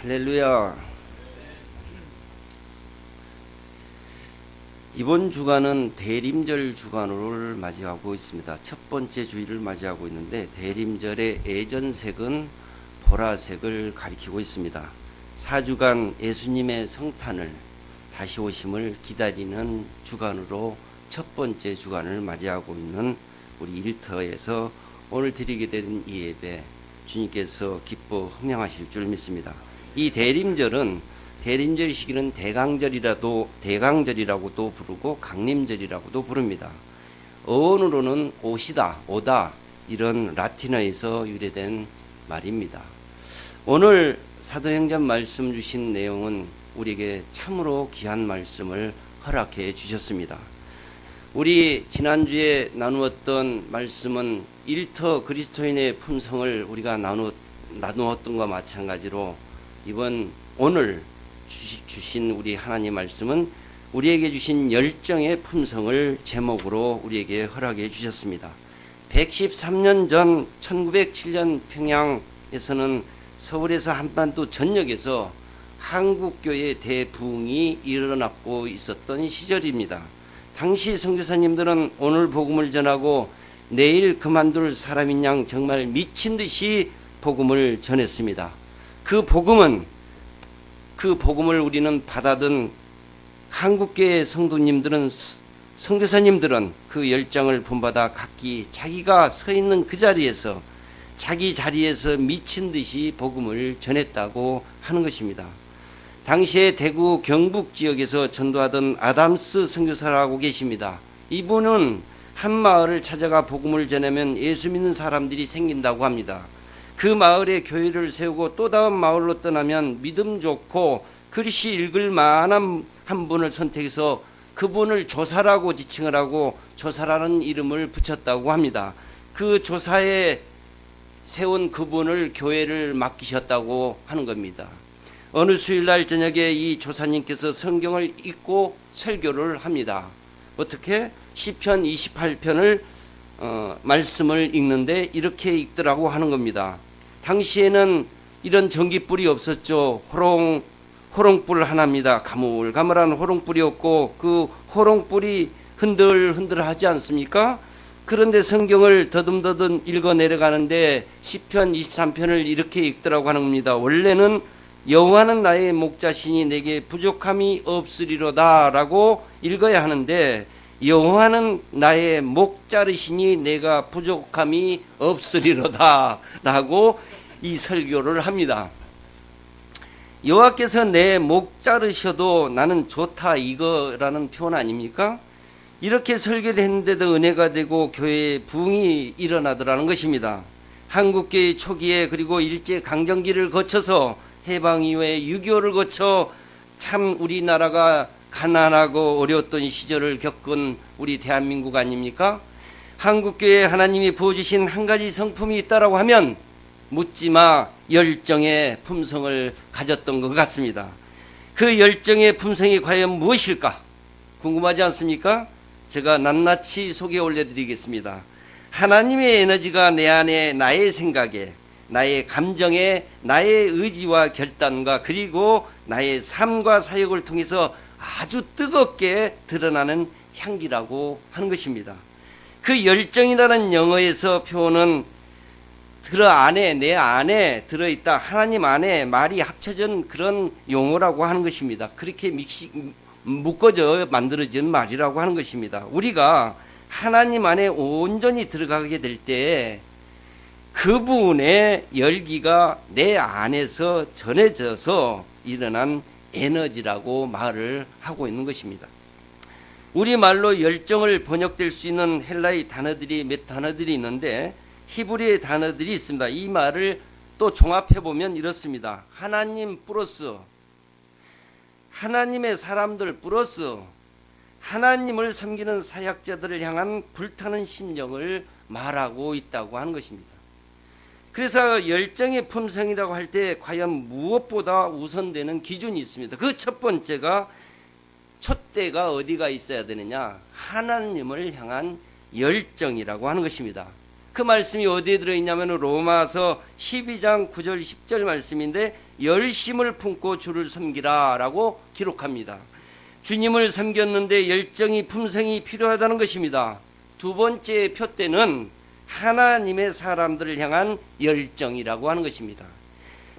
할렐루야. 이번 주간은 대림절 주간을 맞이하고 있습니다. 첫 번째 주일을 맞이하고 있는데 대림절의 애전색은 보라색을 가리키고 있습니다. 4주간 예수님의 성탄을 다시 오심을 기다리는 주간으로 첫 번째 주간을 맞이하고 있는 우리 일터에서 오늘 드리게 된 이 예배 주님께서 기뻐 흥명하실 줄 믿습니다. 이 대림절은 대림절 시기는 대강절이라고도 부르고 강림절이라고도 부릅니다. 어원으로는 오다 이런 라틴어에서 유래된 말입니다. 오늘 사도행전 말씀 주신 내용은 우리에게 참으로 귀한 말씀을 허락해 주셨습니다. 우리 지난주에 나누었던 말씀은 일터 그리스도인의 품성을 우리가 나누었던 것과 마찬가지로 오늘 주신 우리 하나님 말씀은 우리에게 주신 열정의 품성을 제목으로 우리에게 허락해 주셨습니다. 113년 전 1907년 평양에서는 서울에서 한반도 전역에서 한국교회 대부흥이 일어나고 있었던 시절입니다. 당시 선교사님들은 오늘 복음을 전하고 내일 그만둘 사람인 양 정말 미친 듯이 복음을 전했습니다. 그 복음을 우리는 받아든 한국교회 성도님들은, 선교사님들은 그 열정을 본받아 각기 자기가 서 있는 그 자리에서 자기 자리에서 미친 듯이 복음을 전했다고 하는 것입니다. 당시에 대구 경북 지역에서 전도하던 아담스 선교사라고 계십니다. 이분은 한 마을을 찾아가 복음을 전하면 예수 믿는 사람들이 생긴다고 합니다. 그 마을에 교회를 세우고 또 다음 마을로 떠나면 믿음 좋고 글씨 읽을 만한 한 분을 선택해서 그분을 조사라고 지칭을 하고 조사라는 이름을 붙였다고 합니다. 그 조사에 세운 그분을 교회를 맡기셨다고 하는 겁니다. 어느 수요일날 저녁에 이 조사님께서 성경을 읽고 설교를 합니다. 어떻게? 시편 28편을 말씀을 읽는데 이렇게 읽더라고 하는 겁니다. 당시에는 이런 전기불이 없었죠. 호롱불 하나입니다. 가물가물한 호롱불이었고 그 호롱불이 흔들흔들하지 않습니까? 그런데 성경을 더듬더듬 읽어 내려가는데 시편 23편을 이렇게 읽더라고 하는 겁니다. 원래는 여호와는 나의 목자시니 내게 부족함이 없으리로다 라고 읽어야 하는데 여호와는 나의 목자르시니 내가 부족함이 없으리로다 라고 이 설교를 합니다. 여호와께서 내 목자르셔도 나는 좋다 이거라는 표현 아닙니까? 이렇게 설교를 했는데도 은혜가 되고 교회에 부흥이 일어나더라는 것입니다. 한국교회 초기에 그리고 일제강점기를 거쳐서 해방 이후에 6.25를 거쳐 참 우리나라가 가난하고 어려웠던 시절을 겪은 우리 대한민국 아닙니까? 한국교회에 하나님이 부어주신 한 가지 성품이 있다라고 하면 묻지마 열정의 품성을 가졌던 것 같습니다. 그 열정의 품성이 과연 무엇일까? 궁금하지 않습니까? 제가 낱낱이 소개 올려드리겠습니다. 하나님의 에너지가 내 안에 나의 생각에 나의 감정에 나의 의지와 결단과 그리고 나의 삶과 사역을 통해서 아주 뜨겁게 드러나는 향기라고 하는 것입니다. 그 열정이라는 영어에서 표현은 내 안에 들어있다. 하나님 안에 말이 합쳐진 그런 용어라고 하는 것입니다. 그렇게 묶어져 만들어진 말이라고 하는 것입니다. 우리가 하나님 안에 온전히 들어가게 될 때 그분의 열기가 내 안에서 전해져서 일어난 에너지라고 말을 하고 있는 것입니다. 우리말로 열정을 번역될 수 있는 헬라의 단어들이 몇 단어들이 있는데 히브리의 단어들이 있습니다. 이 말을 또 종합해보면 이렇습니다. 하나님 플러스 하나님의 사람들 플러스 하나님을 섬기는 사역자들을 향한 불타는 심정을 말하고 있다고 하는 것입니다. 그래서 열정의 품성이라고 할 때 과연 무엇보다 우선되는 기준이 있습니다. 그 첫 번째가 촛대가 어디가 있어야 되느냐? 하나님을 향한 열정이라고 하는 것입니다. 그 말씀이 어디에 들어있냐면 로마서 12장 9절 10절 말씀인데 열심을 품고 주를 섬기라 라고 기록합니다. 주님을 섬겼는데 열정이 품성이 필요하다는 것입니다. 두 번째 표대는 하나님의 사람들을 향한 열정이라고 하는 것입니다.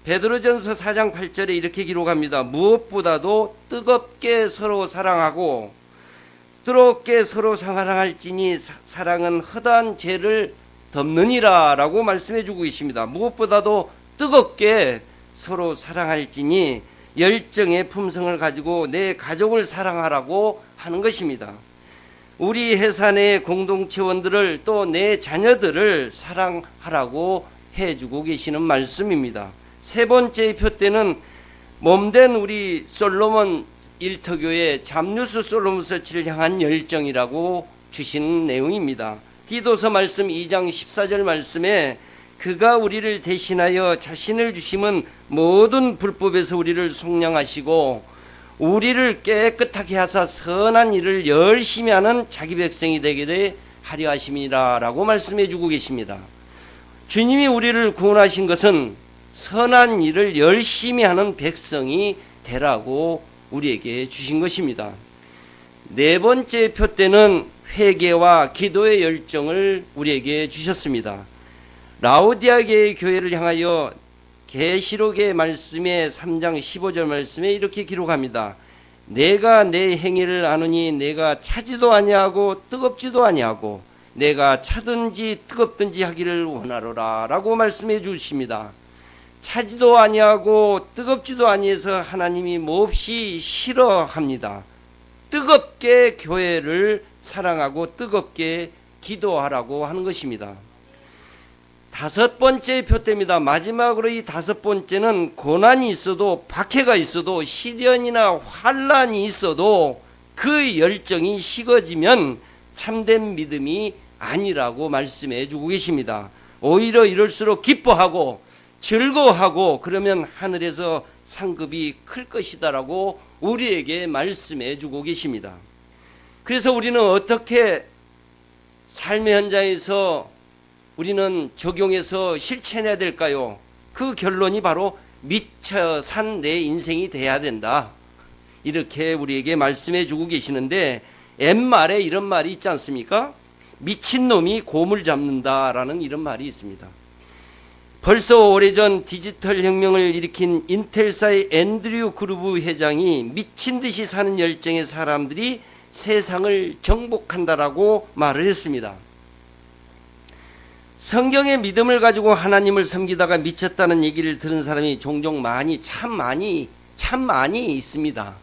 베드로전서 4장 8절에 이렇게 기록합니다. 무엇보다도 뜨겁게 서로 사랑하고 뜨겁게 서로 사랑할지니 사랑은 허다한 죄를 덮느니라 라고 말씀해 주고 있습니다. 무엇보다도 뜨겁게 서로 사랑할지니 열정의 품성을 가지고 내 가족을 사랑하라고 하는 것입니다. 우리 회사 내 공동체원들을 또 내 자녀들을 사랑하라고 해주고 계시는 말씀입니다. 세 번째 표대는 몸된 우리 솔로몬 일터교회 잠누스 솔로몬 서치를 향한 열정이라고 주신 내용입니다. 디도서 말씀 2장 14절 말씀에 그가 우리를 대신하여 자신을 주심은 모든 불법에서 우리를 속량하시고 우리를 깨끗하게 하사 선한 일을 열심히 하는 자기 백성이 되기를 하려 하심이라 라고 말씀해 주고 계십니다. 주님이 우리를 구원하신 것은 선한 일을 열심히 하는 백성이 되라고 우리에게 주신 것입니다. 네 번째 표대는 회개와 기도의 열정을 우리에게 주셨습니다. 라오디아계의 교회를 향하여 계시록의 말씀에 3장 15절 말씀에 이렇게 기록합니다. 내가 내 행위를 아느니 내가 차지도 아니하고 뜨겁지도 아니하고 내가 차든지 뜨겁든지 하기를 원하노라 라고 말씀해 주십니다. 차지도 아니하고 뜨겁지도 아니해서 하나님이 몹시 싫어합니다. 뜨겁게 교회를 사랑하고 뜨겁게 기도하라고 하는 것입니다. 다섯 번째 표대입니다. 마지막으로 이 다섯 번째는 고난이 있어도 박해가 있어도 시련이나 환란이 있어도 그 열정이 식어지면 참된 믿음이 아니라고 말씀해 주고 계십니다. 오히려 이럴수록 기뻐하고 즐거워하고 그러면 하늘에서 상급이 클 것이다라고 우리에게 말씀해 주고 계십니다. 그래서 우리는 어떻게 삶의 현장에서 우리는 적용해서 실천해야 될까요? 그 결론이 바로 미쳐 산 내 인생이 돼야 된다. 이렇게 우리에게 말씀해 주고 계시는데 옛말에 이런 말이 있지 않습니까? 미친놈이 곰을 잡는다라는 이런 말이 있습니다. 벌써 오래전 디지털 혁명을 일으킨 인텔사의 앤드류 그루브 회장이 미친 듯이 사는 열정의 사람들이 세상을 정복한다라고 말을 했습니다. 성경의 믿음을 가지고 하나님을 섬기다가 미쳤다는 얘기를 들은 사람이 종종 참 많이 있습니다.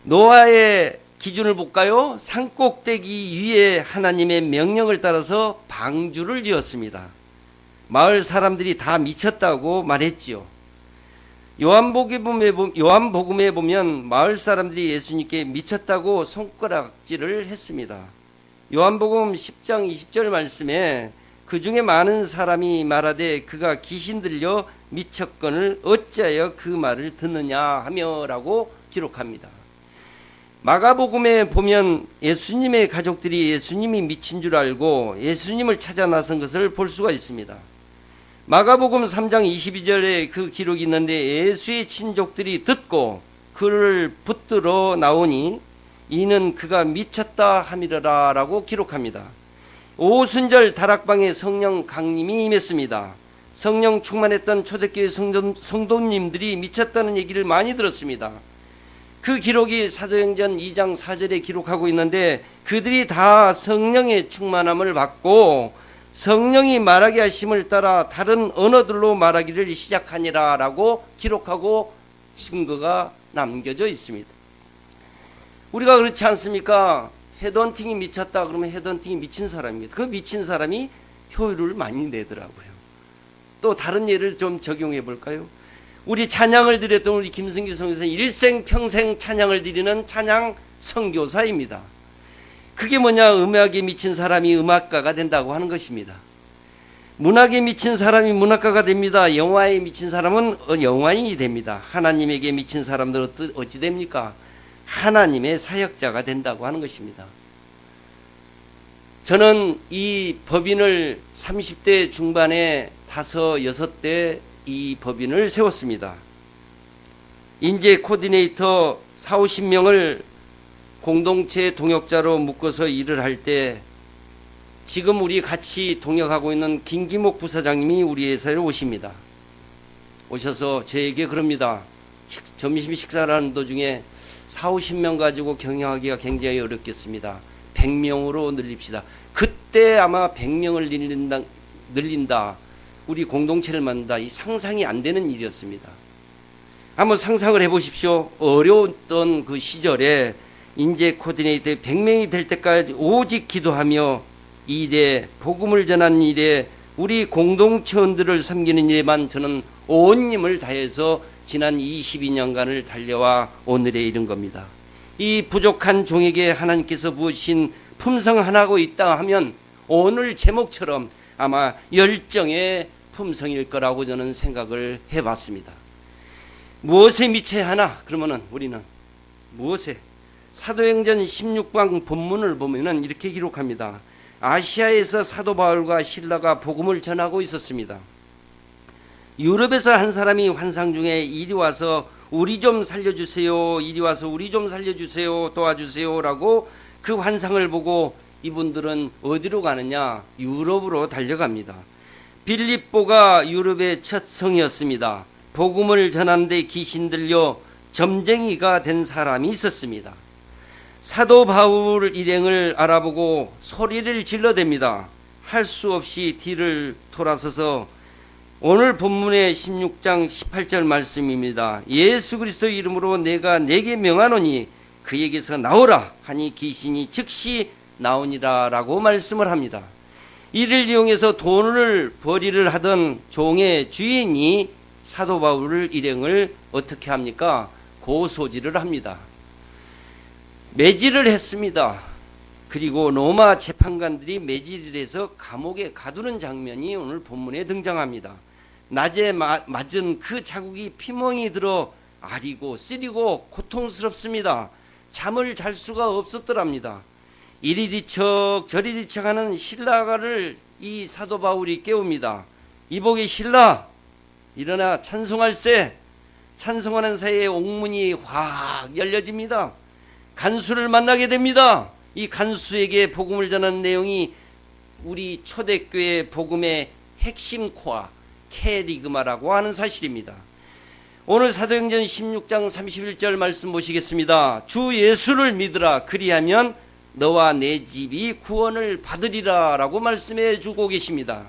노아의 기준을 볼까요? 산꼭대기 위에 하나님의 명령을 따라서 방주를 지었습니다. 마을 사람들이 다 미쳤다고 말했지요. 요한복음에 보면 마을 사람들이 예수님께 미쳤다고 손가락질을 했습니다. 요한복음 10장 20절 말씀에 그 중에 많은 사람이 말하되 그가 귀신 들려 미쳤거늘 어찌하여 그 말을 듣느냐 하며 라고 기록합니다. 마가복음에 보면 예수님의 가족들이 예수님이 미친 줄 알고 예수님을 찾아 나선 것을 볼 수가 있습니다. 마가복음 3장 22절에 그 기록이 있는데 예수의 친족들이 듣고 그를 붙들어 나오니 이는 그가 미쳤다 함이러라 라고 기록합니다. 오순절 다락방에 성령 강림이 임했습니다. 성령 충만했던 초대교회 성도님들이 미쳤다는 얘기를 많이 들었습니다. 그 기록이 사도행전 2장 4절에 기록하고 있는데 그들이 다 성령의 충만함을 받고 성령이 말하게 하심을 따라 다른 언어들로 말하기를 시작하니라 라고 기록하고 증거가 남겨져 있습니다. 우리가 그렇지 않습니까? 헤드헌팅이 미쳤다 그러면 헤드헌팅이 미친 사람입니다. 그 미친 사람이 효율을 많이 내더라고요. 또 다른 예를 좀 적용해 볼까요? 우리 찬양을 드렸던 우리 김승규 선교사는 일생평생 찬양을 드리는 찬양 선교사입니다. 그게 뭐냐? 음악에 미친 사람이 음악가가 된다고 하는 것입니다. 문학에 미친 사람이 문학가가 됩니다. 영화에 미친 사람은 영화인이 됩니다. 하나님에게 미친 사람들은 어찌 됩니까? 하나님의 사역자가 된다고 하는 것입니다. 저는 이 법인을 30대 중반에 5, 6대 이 법인을 세웠습니다. 인재 코디네이터 4, 50명을 공동체 동역자로 묶어서 일을 할 때 지금 우리 같이 동역하고 있는 김기목 부사장님이 우리 회사에 오십니다. 오셔서 저에게 그럽니다. 점심 식사를 하는 도중에 4, 50명 가지고 경영하기가 굉장히 어렵겠습니다. 100명으로 늘립시다. 그때 아마 100명을 늘린다. 우리 공동체를 만든다. 이 상상이 안 되는 일이었습니다. 한번 상상을 해보십시오. 어려웠던 그 시절에 인재 코디네이터 100명이 될 때까지 오직 기도하며 이 일에 복음을 전하는 일에 우리 공동체원들을 섬기는 일에만 저는 온 힘을 다해서 지난 22년간을 달려와 오늘에 이른 겁니다. 이 부족한 종에게 하나님께서 부으신 품성 하나가 있다 하면 오늘 제목처럼 아마 열정의 품성일 거라고 저는 생각을 해봤습니다. 무엇에 미쳐야 하나? 그러면은 우리는 무엇에? 사도행전 16강 본문을 보면은 이렇게 기록합니다. 아시아에서 사도 바울과 실라가 복음을 전하고 있었습니다. 유럽에서 한 사람이 환상 중에 이리 와서 우리 좀 살려주세요, 이리 와서 우리 좀 살려주세요, 도와주세요 라고 그 환상을 보고 이분들은 어디로 가느냐? 유럽으로 달려갑니다. 빌립보가 유럽의 첫 성이었습니다. 복음을 전하는데 귀신 들려 점쟁이가 된 사람이 있었습니다. 사도 바울 일행을 알아보고 소리를 질러댑니다. 할 수 없이 뒤를 돌아서서 오늘 본문의 16장 18절 말씀입니다. 예수 그리스도 이름으로 내가 네게 명하노니 그에게서 나오라 하니 귀신이 즉시 나오니라 라고 말씀을 합니다. 이를 이용해서 돈을 벌이를 하던 종의 주인이 사도 바울 일행을 어떻게 합니까? 고소질을 합니다. 매질을 했습니다. 그리고 로마 재판관들이 매질을 해서 감옥에 가두는 장면이 오늘 본문에 등장합니다. 낮에 맞은 그 자국이 피멍이 들어 아리고 쓰리고 고통스럽습니다. 잠을 잘 수가 없었더랍니다. 이리 뒤척 저리 뒤척하는 신라를 이 사도 바울이 깨웁니다. 이복의 신라 일어나 찬송할세. 찬송하는 사이에 옥문이 확 열려집니다. 간수를 만나게 됩니다. 이 간수에게 복음을 전하는 내용이 우리 초대교회 복음의 핵심 코어 캐리그마라고 하는 사실입니다. 오늘 사도행전 16장 31절 말씀 보시겠습니다. 주 예수를 믿으라 그리하면 너와 내 집이 구원을 받으리라 라고 말씀해 주고 계십니다.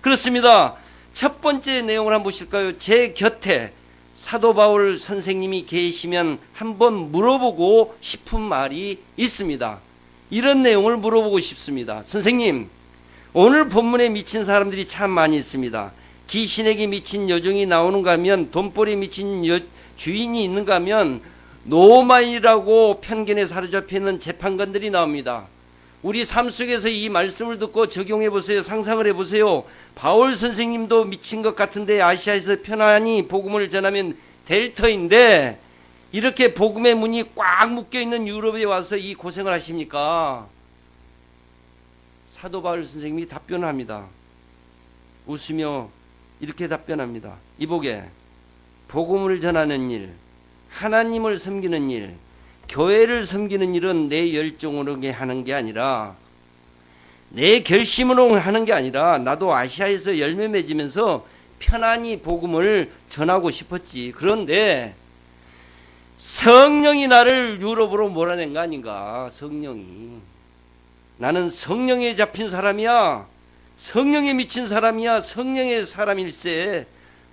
그렇습니다. 첫 번째 내용을 한번 보실까요? 제 곁에 사도 바울 선생님이 계시면 한번 물어보고 싶은 말이 있습니다. 이런 내용을 물어보고 싶습니다. 선생님, 오늘 본문에 미친 사람들이 참 많이 있습니다. 귀신에게 미친 여종이 나오는가 하면, 돈벌이에 미친 주인이 있는가 하면 노마이라고 편견에 사로잡혀 있는 재판관들이 나옵니다. 우리 삶 속에서 이 말씀을 듣고 적용해 보세요. 상상을 해보세요. 바울 선생님도 미친 것 같은데 아시아에서 편안히 복음을 전하면 될 터인데 이렇게 복음의 문이 꽉 묶여있는 유럽에 와서 이 고생을 하십니까? 사도 바울 선생님이 답변을 합니다. 웃으며 이렇게 답변합니다. 이보게, 복음을 전하는 일, 하나님을 섬기는 일, 교회를 섬기는 일은 내 열정으로 하는 게 아니라 내 결심으로 하는 게 아니라 나도 아시아에서 열매 맺으면서 편안히 복음을 전하고 싶었지. 그런데 성령이 나를 유럽으로 몰아낸 거 아닌가. 성령이. 나는 성령에 잡힌 사람이야. 성령에 미친 사람이야. 성령의 사람일세.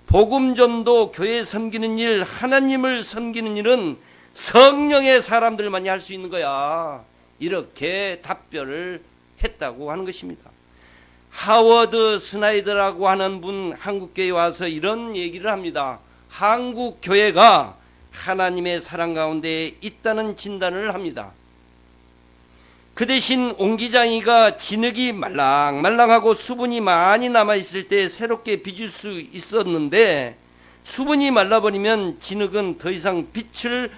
복음 전도, 교회 섬기는 일, 하나님을 섬기는 일은 성령의 사람들만이 할 수 있는 거야. 이렇게 답변을 했다고 하는 것입니다. 하워드 스나이더라고 하는 분 한국교회에 와서 이런 얘기를 합니다. 한국교회가 하나님의 사랑 가운데 있다는 진단을 합니다. 그 대신 옹기장이가 진흙이 말랑말랑하고 수분이 많이 남아있을 때 새롭게 빚을 수 있었는데 수분이 말라버리면 진흙은 더 이상 빛을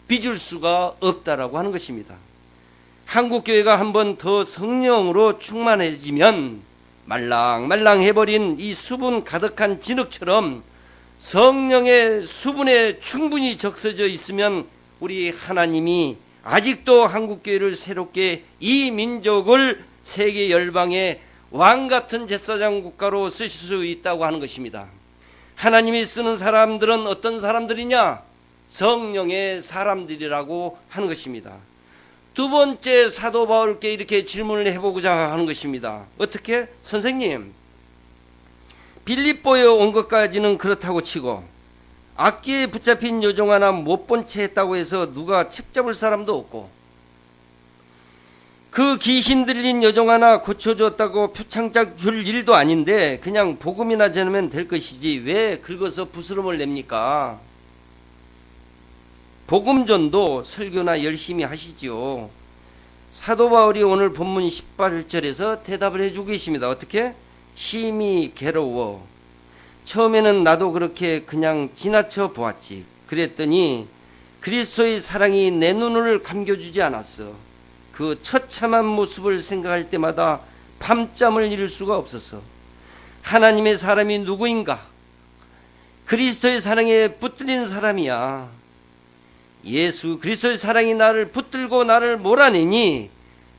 빚을 수가 없다라고 하는 것입니다. 한국교회가 한번 더 성령으로 충만해지면 말랑말랑해버린 이 수분 가득한 진흙처럼 성령의 수분에 충분히 적셔져 있으면 우리 하나님이 아직도 한국교회를 새롭게 이 민족을 세계 열방의 왕같은 제사장 국가로 쓰실 수 있다고 하는 것입니다. 하나님이 쓰는 사람들은 어떤 사람들이냐? 성령의 사람들이라고 하는 것입니다. 두 번째, 사도 바울께 이렇게 질문을 해보고자 하는 것입니다. 어떻게? 선생님, 빌립보에 온 것까지는 그렇다고 치고 악기에 붙잡힌 요정 하나 못 본 채 했다고 해서 누가 책 잡을 사람도 없고, 그 귀신 들린 요정 하나 고쳐줬다고 표창장 줄 일도 아닌데 그냥 복음이나 전하면 될 것이지 왜 긁어서 부스럼을 냅니까? 복음전도 설교나 열심히 하시지요. 사도 바울이 오늘 본문 18절에서 대답을 해주고 계십니다. 어떻게? 심히 괴로워. 처음에는 나도 그렇게 그냥 지나쳐 보았지. 그랬더니 그리스도의 사랑이 내 눈을 감겨주지 않았어. 그 처참한 모습을 생각할 때마다 밤잠을 이룰 수가 없었어. 하나님의 사람이 누구인가? 그리스도의 사랑에 붙들린 사람이야. 예수 그리스도의 사랑이 나를 붙들고 나를 몰아내니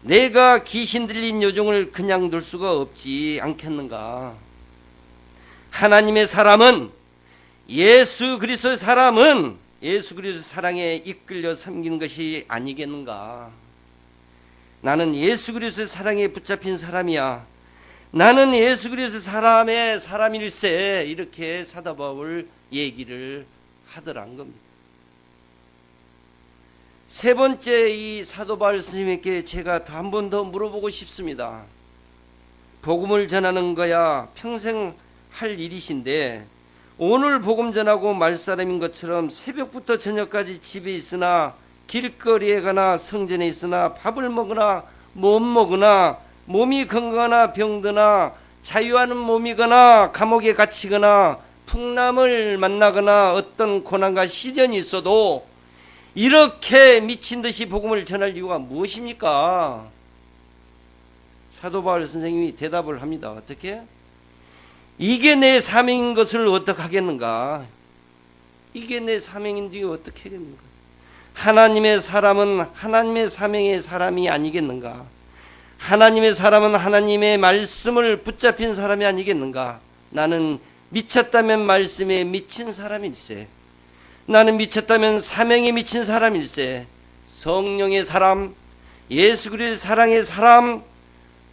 내가 귀신 들린 요정을 그냥 둘 수가 없지 않겠는가? 하나님의 사람은, 예수 그리스도의 사람은 예수 그리스도의 사랑에 이끌려 섬기는 것이 아니겠는가? 나는 예수 그리스도의 사랑에 붙잡힌 사람이야. 나는 예수 그리스도의 사람의 사람일세. 이렇게 사도 바울 얘기를 하더란 겁니다. 세 번째, 이 사도 바울 스님에게 제가 한 번 더 물어보고 싶습니다. 복음을 전하는 거야 평생 할 일이신데 오늘 복음 전하고 말 사람인 것처럼 새벽부터 저녁까지 집에 있으나 길거리에 가나 성전에 있으나 밥을 먹으나 못 먹으나 몸이 건강하나 병드나 자유하는 몸이거나 감옥에 갇히거나 풍람을 만나거나 어떤 고난과 시련이 있어도 이렇게 미친 듯이 복음을 전할 이유가 무엇입니까? 사도 바울 선생님이 대답을 합니다. 어떻게? 이게 내 사명인 것을 어떻게 하겠는가? 이게 내 사명인지 어떻게 하겠는가? 하나님의 사람은 하나님의 사명의 사람이 아니겠는가? 하나님의 사람은 하나님의 말씀을 붙잡힌 사람이 아니겠는가? 나는 미쳤다면 말씀에 미친 사람일세. 나는 미쳤다면 사명에 미친 사람일세. 성령의 사람, 예수 그리스도의 사랑의 사람,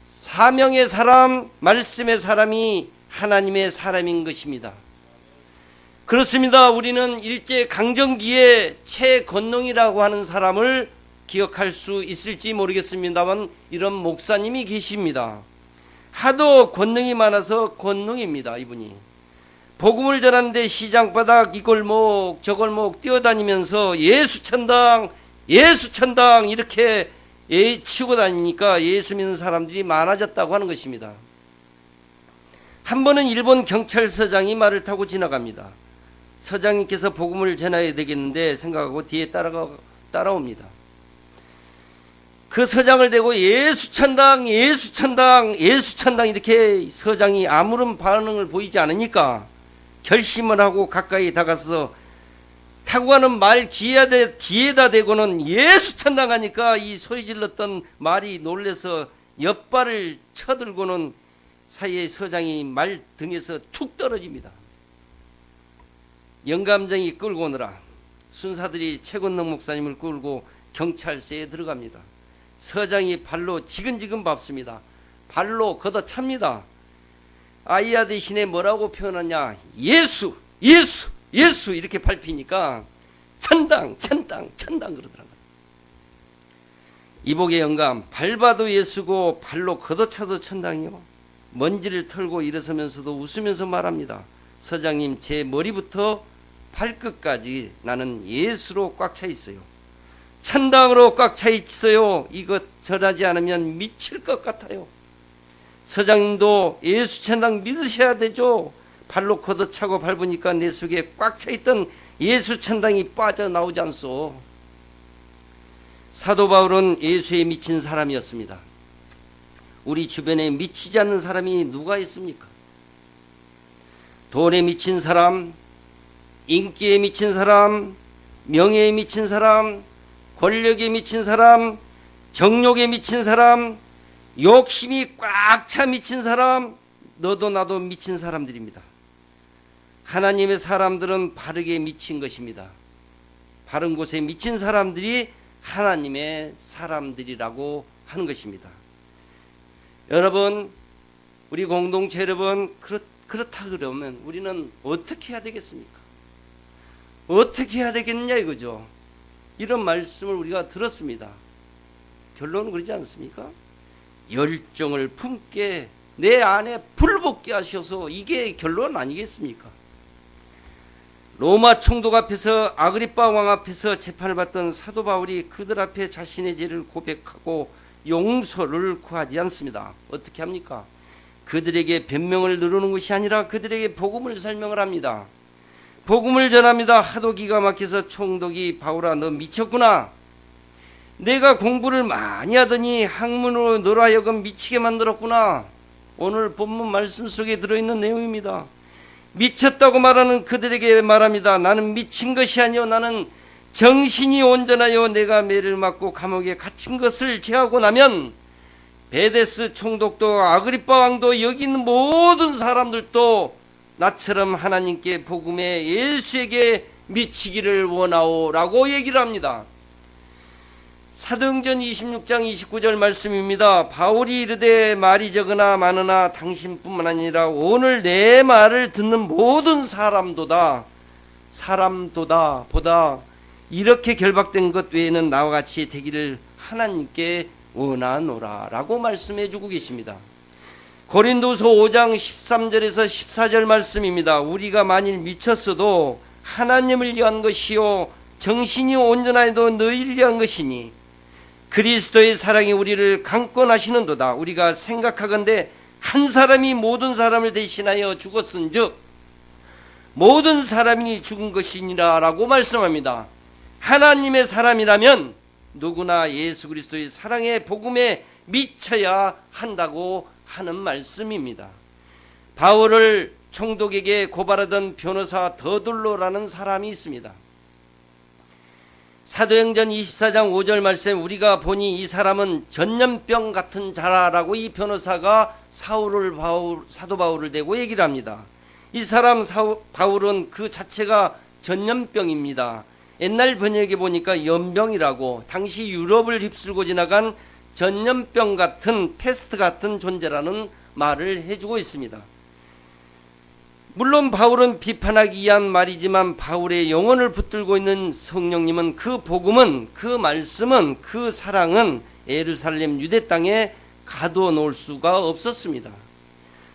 사명의 사람, 말씀의 사람이 하나님의 사람인 것입니다. 그렇습니다. 우리는 일제 강점기에 최건농이라고 하는 사람을 기억할 수 있을지 모르겠습니다만 이런 목사님이 계십니다. 하도 권능이 많아서 권능입니다. 이분이 복음을 전하는데 시장바닥 이 골목 저 골목 뛰어다니면서 예수 천당 이렇게 치고 다니니까 예수 믿는 사람들이 많아졌다고 하는 것입니다. 한 번은 일본 경찰서장이 말을 타고 지나갑니다. 서장님께서 복음을 전해야 되겠는데 생각하고 뒤에 따라옵니다. 그 서장을 대고 예수 천당 이렇게 서장이 아무런 반응을 보이지 않으니까 결심을 하고 가까이 다가서 타고 가는 말 귀에다 대고는 예수 천당 하니까 이 소리 질렀던 말이 놀래서 옆발을 쳐들고는 사이에 서장이 말 등에서 툭 떨어집니다. 영감정이 끌고 오느라 순사들이 최건능 목사님을 끌고 경찰서에 들어갑니다. 서장이 발로 지근지근 밟습니다. 발로 걷어찹니다. 아이야 대신에 뭐라고 표현하냐? 예수 이렇게 밟히니까 천당 그러더라고요. 이복의 영감, 밟아도 예수고 발로 걷어차도 천당이요. 먼지를 털고 일어서면서도 웃으면서 말합니다. 서장님, 제 머리부터 발끝까지 나는 예수로 꽉 차 있어요. 천당으로 꽉 차 있어요. 이것 전하지 않으면 미칠 것 같아요. 서장님도 예수 천당 믿으셔야 되죠. 발로 걷어차고 밟으니까 내 속에 꽉 차 있던 예수 천당이 빠져나오지 않소. 사도 바울은 예수에 미친 사람이었습니다. 우리 주변에 미치지 않는 사람이 누가 있습니까? 돈에 미친 사람, 인기에 미친 사람, 명예에 미친 사람, 권력에 미친 사람, 정욕에 미친 사람, 욕심이 꽉 차 미친 사람, 너도 나도 미친 사람들입니다. 하나님의 사람들은 바르게 미친 것입니다. 바른 곳에 미친 사람들이 하나님의 사람들이라고 하는 것입니다. 여러분, 우리 공동체 여러분, 그렇다 그러면 우리는 어떻게 해야 되겠습니까? 어떻게 해야 되겠느냐 이거죠. 이런 말씀을 우리가 들었습니다. 결론은 그러지 않습니까? 열정을 품게 내 안에 불붙게 하셔서, 이게 결론 아니겠습니까? 로마 총독 앞에서, 아그리빠 왕 앞에서 재판을 받던 사도 바울이 그들 앞에 자신의 죄를 고백하고 용서를 구하지 않습니다. 어떻게 합니까? 그들에게 변명을 누르는 것이 아니라 그들에게 복음을 설명을 합니다. 복음을 전합니다. 하도 기가 막혀서 총독이, 바울아 너 미쳤구나. 내가 공부를 많이 하더니 학문으로 너로 하여금 미치게 만들었구나. 오늘 본문 말씀 속에 들어있는 내용입니다. 미쳤다고 말하는 그들에게 말합니다. 나는 미친 것이 아니요 나는 정신이 온전하여 내가 매를 맞고 감옥에 갇힌 것을 제하고 나면 베데스 총독도 아그리빠 왕도 여기 있는 모든 사람들도 나처럼 하나님께 복음에 예수에게 미치기를 원하오라고 얘기를 합니다. 사도행전 26장 29절 말씀입니다. 바울이 이르되 말이 적으나 많으나 당신뿐만 아니라 오늘 내 말을 듣는 모든 사람도다 보다 이렇게 결박된 것 외에는 나와 같이 되기를 하나님께 원하노라 라고 말씀해 주고 계십니다. 고린도서 5장 13절에서 14절 말씀입니다. 우리가 만일 미쳤어도 하나님을 위한 것이요 정신이 온전하여도 너희를 위한 것이니 그리스도의 사랑이 우리를 강권하시는도다. 우리가 생각하건대 한 사람이 모든 사람을 대신하여 죽었은즉 모든 사람이 죽은 것이니라 라고 말씀합니다. 하나님의 사람이라면 누구나 예수 그리스도의 사랑의 복음에 미쳐야 한다고 하는 말씀입니다. 바울을 총독에게 고발하던 변호사 더둘로라는 사람이 있습니다. 사도행전 24장 5절 말씀, 우리가 보니 이 사람은 전염병 같은 자라라고 이 변호사가 사도 바울을 대고 얘기를 합니다. 이 사람 바울은 그 자체가 전염병입니다. 옛날 번역에 보니까 연병이라고, 당시 유럽을 휩쓸고 지나간 전염병 같은, 패스트 같은 존재라는 말을 해주고 있습니다. 물론 바울은 비판하기 위한 말이지만 바울의 영혼을 붙들고 있는 성령님은 그 복음은, 그 말씀은, 그 사랑은 예루살렘 유대 땅에 가둬놓을 수가 없었습니다.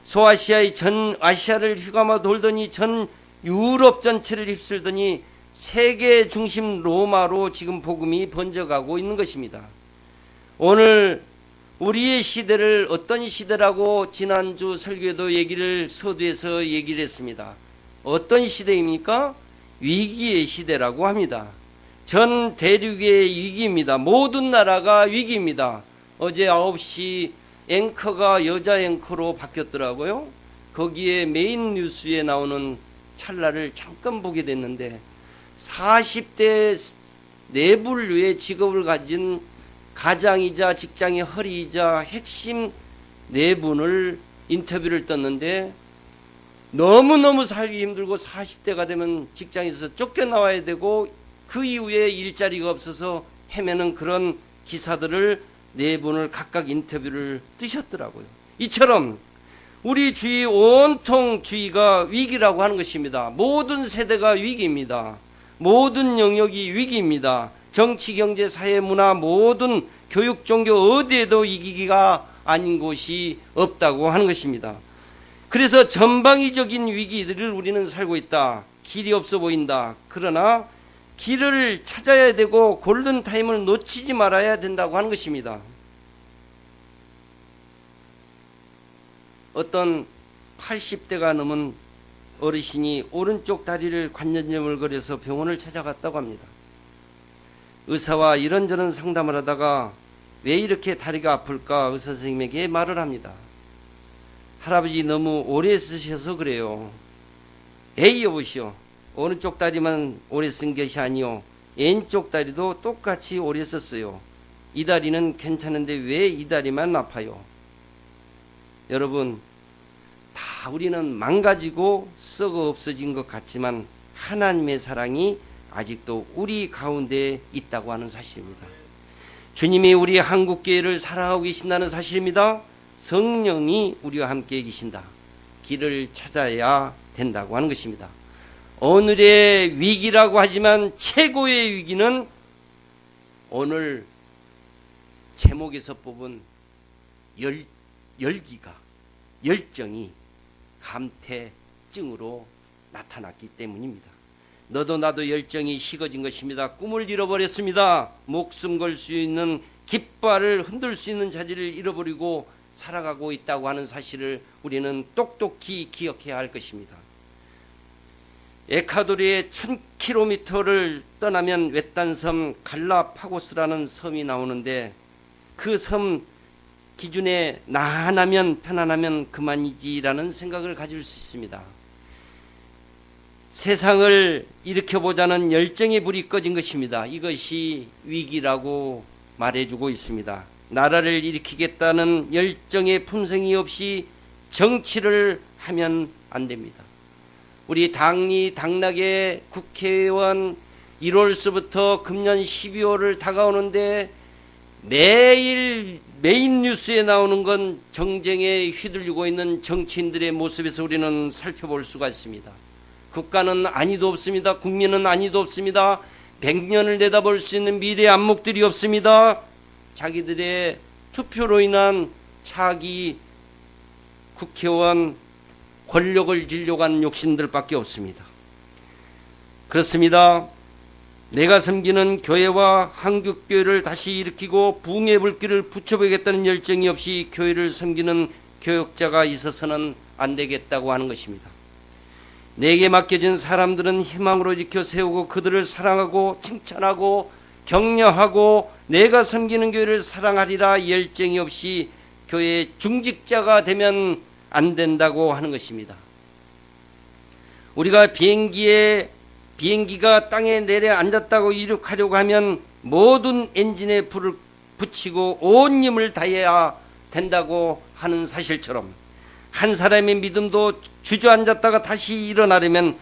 소아시아의 전 아시아를 휘감아 돌더니 전 유럽 전체를 휩쓸더니 세계 중심 로마로 지금 복음이 번져가고 있는 것입니다. 오늘 우리의 시대를 어떤 시대라고 지난주 설교에도 서두에서 얘기를 했습니다. 어떤 시대입니까? 위기의 시대라고 합니다. 전 대륙의 위기입니다. 모든 나라가 위기입니다. 어제 9시 앵커가 여자 앵커로 바뀌었더라고요. 거기에 메인 뉴스에 나오는 찰나를 잠깐 보게 됐는데 40대 내분류의 직업을 가진 가장이자 직장의 허리이자 핵심 네 분을 인터뷰를 떴는데 너무너무 살기 힘들고 40대가 되면 직장에서 쫓겨나와야 되고 그 이후에 일자리가 없어서 헤매는 그런 기사들을 네 분을 각각 인터뷰를 뜨셨더라고요. 이처럼 우리 주위 온통 주위가 위기라고 하는 것입니다. 모든 세대가 위기입니다. 모든 영역이 위기입니다. 정치, 경제, 사회, 문화, 모든 교육, 종교 어디에도 위기가 아닌 곳이 없다고 하는 것입니다. 그래서 전방위적인 위기들을 우리는 살고 있다. 길이 없어 보인다. 그러나 길을 찾아야 되고 골든타임을 놓치지 말아야 된다고 하는 것입니다. 어떤 80대가 넘은 어르신이 오른쪽 다리를 관절염을 걸려서 병원을 찾아갔다고 합니다. 의사와 이런저런 상담을 하다가 왜 이렇게 다리가 아플까 의사 선생님에게 말을 합니다. 할아버지 너무 오래 쓰셔서 그래요. 에이 여보시오, 어느 쪽 다리만 오래 쓴 것이 아니요, 왼쪽 다리도 똑같이 오래 썼어요. 이 다리는 괜찮은데 왜 이 다리만 아파요? 여러분, 다 우리는 망가지고 썩어 없어진 것 같지만 하나님의 사랑이 아직도 우리 가운데 있다고 하는 사실입니다. 주님이 우리 한국교회를 사랑하고 계신다는 사실입니다. 성령이 우리와 함께 계신다. 길을 찾아야 된다고 하는 것입니다. 오늘의 위기라고 하지만 최고의 위기는 오늘 제목에서 뽑은 열정이 감퇴증으로 나타났기 때문입니다. 너도 나도 열정이 식어진 것입니다. 꿈을 잃어버렸습니다. 목숨 걸 수 있는 깃발을 흔들 수 있는 자리를 잃어버리고 살아가고 있다고 하는 사실을 우리는 똑똑히 기억해야 할 것입니다. 에콰도르의 1000km를 떠나면 외딴섬 갈라파고스라는 섬이 나오는데 그 섬 기준에 나 하나면 편안하면 그만이지라는 생각을 가질 수 있습니다. 세상을 일으켜보자는 열정의 불이 꺼진 것입니다. 이것이 위기라고 말해주고 있습니다. 나라를 일으키겠다는 열정의 품성이 없이 정치를 하면 안 됩니다. 우리 당락의 국회의원 1월서부터 금년 12월을 다가오는데 매일 메인 뉴스에 나오는 건 정쟁에 휘둘리고 있는 정치인들의 모습에서 우리는 살펴볼 수가 있습니다. 국가는 안위도 없습니다. 국민은 안위도 없습니다. 100년을 내다볼 수 있는 미래의 안목들이 없습니다. 자기들의 투표로 인한 차기 국회의원 권력을 지려고 하는 욕심들밖에 없습니다. 그렇습니다. 내가 섬기는 교회와 한국교회를 다시 일으키고 부흥의 불길을 붙여보겠다는 열정이 없이 교회를 섬기는 교역자가 있어서는 안 되겠다고 하는 것입니다. 내게 맡겨진 사람들은 희망으로 일으켜 세우고 그들을 사랑하고 칭찬하고 격려하고 내가 섬기는 교회를 사랑하리라 열정이 없이 교회의 중직자가 되면 안 된다고 하는 것입니다. 우리가 비행기가 땅에 내려앉았다고 이륙하려고 하면 모든 엔진에 불을 붙이고 온 힘을 다해야 된다고 하는 사실처럼 한 사람의 믿음도 주저앉았다가 다시 일어나려면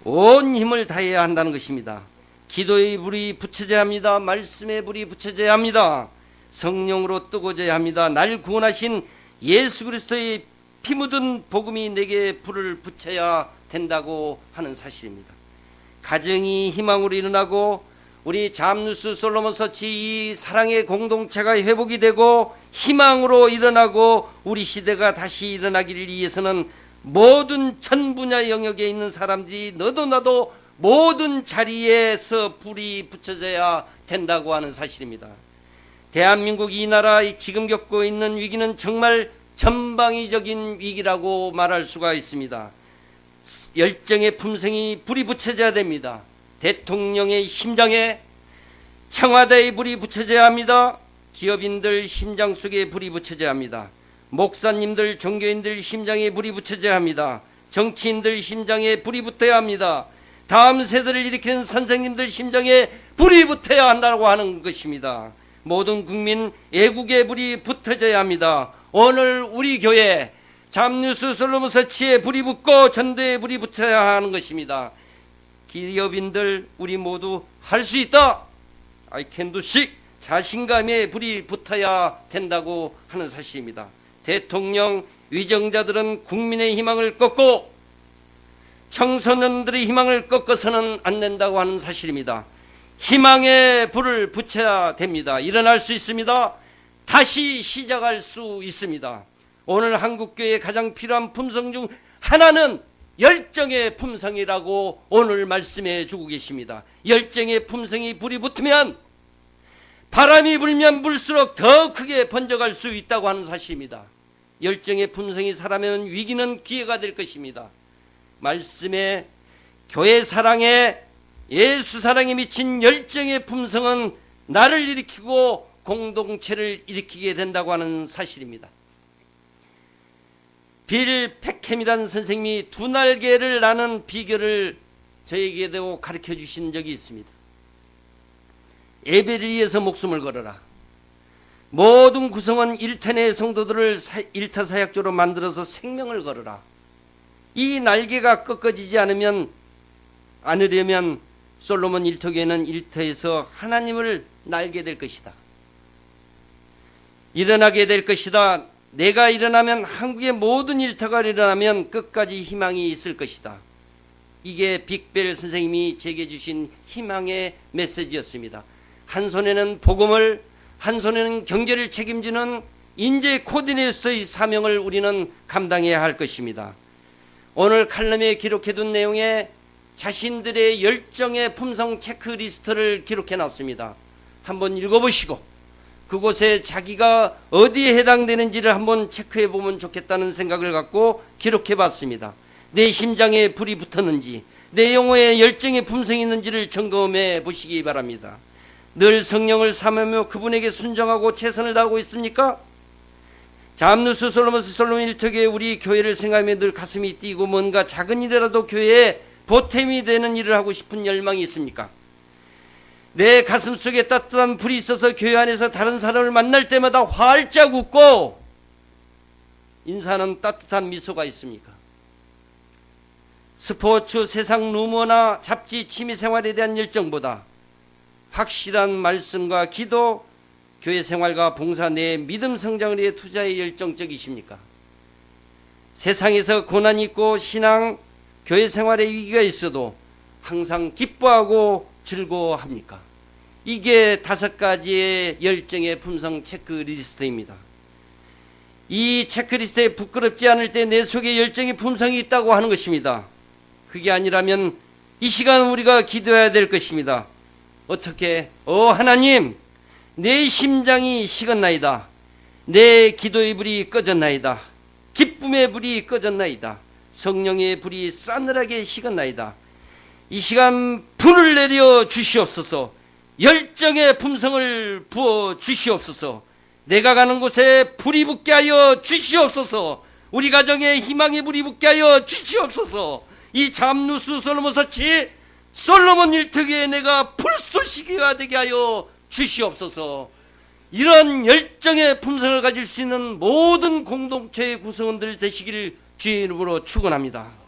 온 힘을 다해야 한다는 것입니다. 기도의 불이 붙여져야 합니다. 말씀의 불이 붙여져야 합니다. 성령으로 뜨거워져야 합니다. 날 구원하신 예수 그리스도의 피 묻은 복음이 내게 불을 붙여야 된다고 하는 사실입니다. 가정이 희망으로 일어나고 우리 잠누스 솔로몬 서치 이 사랑의 공동체가 회복이 되고 희망으로 일어나고 우리 시대가 다시 일어나기를 위해서는 모든 전 분야 영역에 있는 사람들이 너도 나도 모든 자리에서 불이 붙여져야 된다고 하는 사실입니다. 대한민국 이 나라 지금 겪고 있는 위기는 정말 전방위적인 위기라고 말할 수가 있습니다. 열정의 품성이 불이 붙여져야 됩니다. 대통령의 심장에, 청와대의 불이 붙여져야 합니다. 기업인들 심장 속에 불이 붙여져야 합니다. 목사님들, 종교인들 심장에 불이 붙여져야 합니다. 정치인들 심장에 불이 붙어야 합니다. 다음 세대를 일으키는 선생님들 심장에 불이 붙어야 한다고 하는 것입니다. 모든 국민 애국의 불이 붙어져야 합니다. 오늘 우리 교회 잠뉴스 솔로몬 서치에 불이 붙고 전도에 불이 붙어야 하는 것입니다. 기업인들 우리 모두 할 수 있다. I can do it. 자신감에 불이 붙어야 된다고 하는 사실입니다. 대통령 위정자들은 국민의 희망을 꺾고 청소년들의 희망을 꺾어서는 안 된다고 하는 사실입니다. 희망의 불을 붙여야 됩니다. 일어날 수 있습니다. 다시 시작할 수 있습니다. 오늘 한국교회에 가장 필요한 품성 중 하나는 열정의 품성이라고 오늘 말씀해 주고 계십니다. 열정의 품성이 불이 붙으면 바람이 불면 불수록 더 크게 번져갈 수 있다고 하는 사실입니다. 열정의 품성이 살아면 위기는 기회가 될 것입니다. 말씀에 교회 사랑에 예수 사랑에 미친 열정의 품성은 나를 일으키고 공동체를 일으키게 된다고 하는 사실입니다. 빌 펙햄이라는 선생님이 두 날개를 나는 비결을 저에게도 가르쳐 주신 적이 있습니다. 예배를 위해서 목숨을 걸어라. 모든 구성원 일탄의 성도들을 일타사약조로 만들어서 생명을 걸어라. 이 날개가 꺾어지지 않으려면 솔로몬 일터교회는 일터에서 하나님을 날게 될 것이다. 일어나게 될 것이다. 내가 일어나면, 한국의 모든 일터가 일어나면 끝까지 희망이 있을 것이다. 이게 빅벨 선생님이 제게 주신 희망의 메시지였습니다. 한 손에는 복음을, 한 손에는 경제를 책임지는 인재 코디네이터의 사명을 우리는 감당해야 할 것입니다. 오늘 칼럼에 기록해둔 내용에 자신들의 열정의 품성 체크리스트를 기록해 놨습니다. 한번 읽어보시고 그곳에 자기가 어디에 해당되는지를 한번 체크해 보면 좋겠다는 생각을 갖고 기록해 봤습니다. 내 심장에 불이 붙었는지, 내 영혼에 열정의 품성이 있는지를 점검해 보시기 바랍니다. 늘 성령을 사모하며 그분에게 순종하고 최선을 다하고 있습니까? 잠누스 솔로몬 일터교회 우리 교회를 생각하며 늘 가슴이 뛰고 뭔가 작은 일이라도 교회에 보탬이 되는 일을 하고 싶은 열망이 있습니까? 내 가슴 속에 따뜻한 불이 있어서 교회 안에서 다른 사람을 만날 때마다 활짝 웃고 인사하는 따뜻한 미소가 있습니까? 스포츠, 세상 루머나 잡지, 취미생활에 대한 열정보다 확실한 말씀과 기도, 교회 생활과 봉사, 내 믿음 성장을 위해 투자에 열정적이십니까? 세상에서 고난이 있고 신앙, 교회 생활에 위기가 있어도 항상 기뻐하고 즐거워합니까? 이게 5가지의 열정의 품성 체크리스트입니다. 이 체크리스트에 부끄럽지 않을 때 내 속에 열정의 품성이 있다고 하는 것입니다. 그게 아니라면 이 시간 우리가 기도해야 될 것입니다. 어떻게? 하나님, 내 심장이 식었나이다. 내 기도의 불이 꺼졌나이다. 기쁨의 불이 꺼졌나이다. 성령의 불이 싸늘하게 식었나이다. 이 시간 불을 내려 주시옵소서. 열정의 품성을 부어 주시옵소서. 내가 가는 곳에 불이 붙게 하여 주시옵소서. 우리 가정에 희망의 불이 붙게 하여 주시옵소서. 이 잠누스 솔로몬같이 솔로몬 일터교에 내가 불쏘시개가 되게 하여 주시옵소서. 이런 열정의 품성을 가질 수 있는 모든 공동체의 구성원들 되시기를 주의 이름으로 축원합니다.